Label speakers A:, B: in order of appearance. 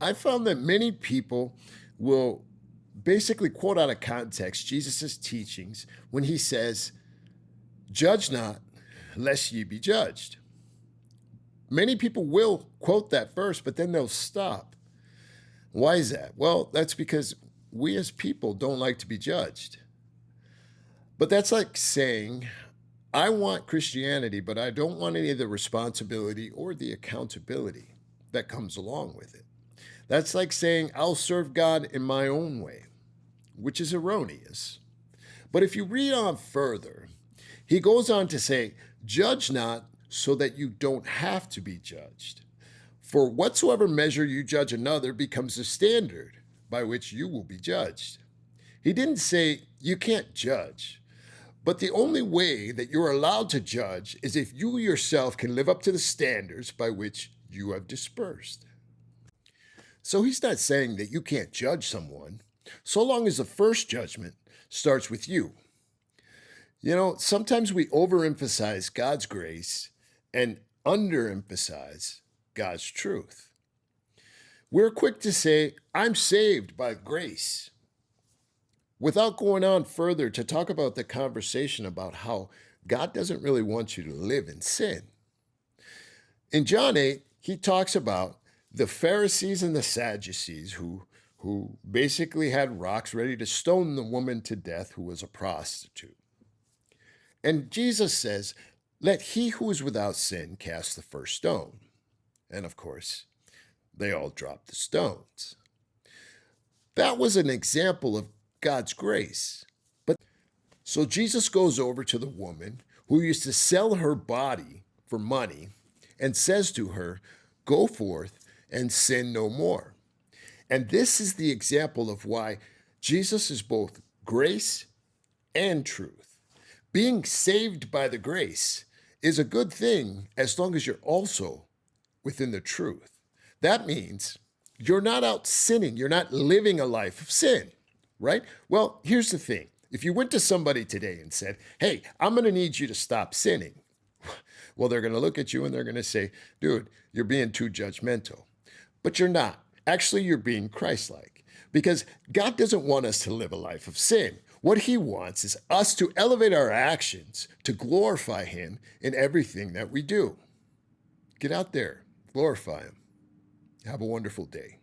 A: I found that many people will basically quote out of context Jesus' teachings when he says, "Judge not, lest ye be judged." Many people will quote that verse, but then they'll stop. Why is that? Well, that's because we as people don't like to be judged. But that's like saying, I want Christianity, but I don't want any of the responsibility or the accountability that comes along with it. That's like saying, I'll serve God in my own way, which is erroneous. But if you read on further, he goes on to say, judge not so that you don't have to be judged. For whatsoever measure you judge another becomes the standard by which you will be judged. He didn't say you can't judge, but the only way that you're allowed to judge is if you yourself can live up to the standards by which you have dispersed. So he's not saying that you can't judge someone, so long as the first judgment starts with you. You know, sometimes we overemphasize God's grace and underemphasize God's truth. We're quick to say, I'm saved by grace, without going on further to talk about the conversation about how God doesn't really want you to live in sin. In John 8, he talks about the Pharisees and the Sadducees who basically had rocks ready to stone the woman to death who was a prostitute. And Jesus says, let he who is without sin cast the first stone. And of course, they all dropped the stones. That was an example of God's grace. But so Jesus goes over to the woman who used to sell her body for money and says to her, go forth and sin no more. And this is the example of why Jesus is both grace and truth. Being saved by the grace is a good thing as long as you're also within the truth. That means you're not out sinning. You're not living a life of sin, right? Well, here's the thing. If you went to somebody today and said, hey, I'm going to need you to stop sinning, well, they're going to look at you and they're going to say, dude, you're being too judgmental. But you're not. Actually, you're being Christ-like, because God doesn't want us to live a life of sin. What he wants is us to elevate our actions to glorify him in everything that we do. Get out there, glorify him. Have a wonderful day.